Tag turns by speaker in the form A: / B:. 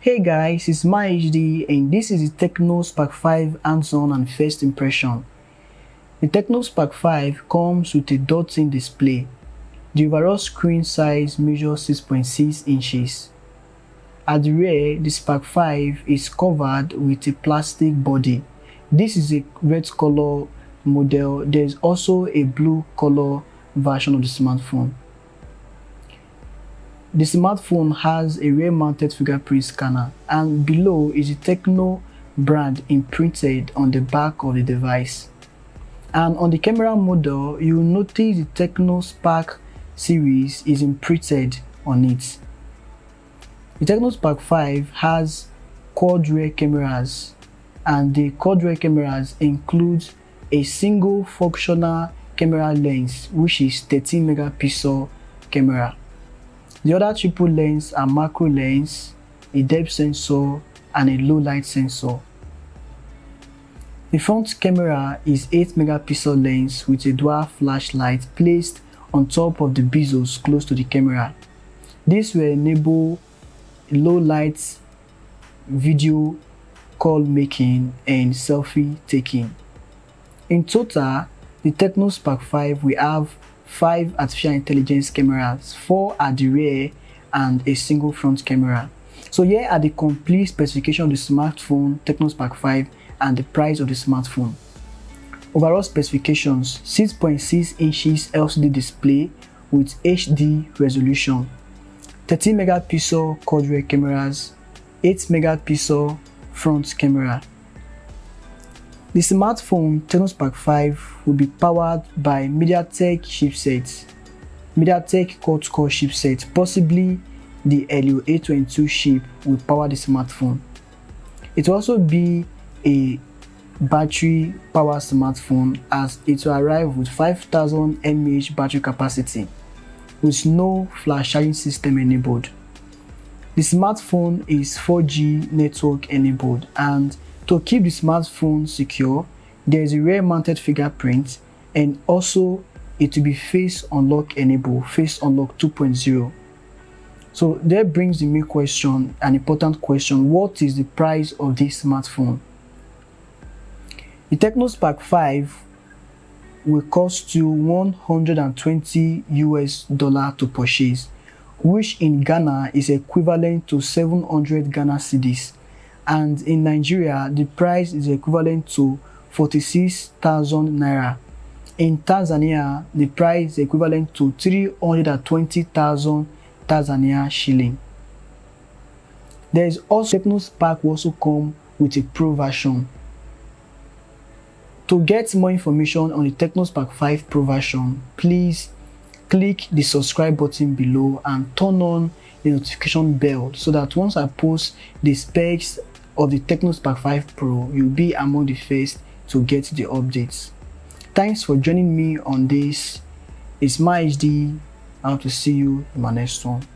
A: Hey guys, it's my HD and this is the Tecno Spark 5 hands-on and first impression. The Tecno Spark 5 comes with a dot-in display. The overall screen size measures 6.6 inches. At the rear, the Spark 5 is covered with a plastic body. This is a red color model. There is also a blue color version of the smartphone. The smartphone has a rear-mounted fingerprint scanner, and below is the Tecno brand imprinted on the back of the device. And on the camera model, you will notice the Tecno Spark series is imprinted on it. The Tecno Spark 5 has quad rear cameras, and the quad rear cameras include a single functional camera lens, which is 13 megapixel camera. The other triple lens are macro lens, a depth sensor, and a low light sensor. The front camera is 8 megapixel lens with a dual flashlight placed on top of the bezels close to the camera. This will enable low light video call making and selfie taking. In total, the Tecno Spark 5 will have 5 artificial intelligence cameras, 4 at the rear and a single front camera. So here are the complete specification of the smartphone Tecno Spark 5 and the price of the smartphone. Overall specifications: 6.6 inches LCD display with HD resolution, 13 megapixel quad rear cameras, 8 megapixel front camera. The smartphone Tecno Spark 5 will be powered by MediaTek chipset, MediaTek quad-core chipset. Possibly the Helio A22 chip will power the smartphone. It will also be a battery power smartphone, as it will arrive with 5000 mAh battery capacity with no flash charging system enabled. The smartphone is 4G network enabled, and to keep the smartphone secure, there is a rear-mounted fingerprint, and also it will be face unlock enabled, face unlock 2.0. So that brings the main question, an important question: what is the price of this smartphone? The Tecno Spark 5 will cost you $120 to purchase, which in Ghana is equivalent to 700 Ghana cedis. And in Nigeria, the price is equivalent to 46,000 naira. In Tanzania, the price is equivalent to 320,000 Tanzania shilling. There is also Tecno Spark will also come with a Pro version. To get more information on the Tecno Spark 5 Pro version, please click the subscribe button below and turn on the notification bell, so that once I post the specs of the Tecno Spark 5 Pro, you'll be among the first to get the updates. Thanks for joining me on this. It's my HD. I hope to see you in my next one.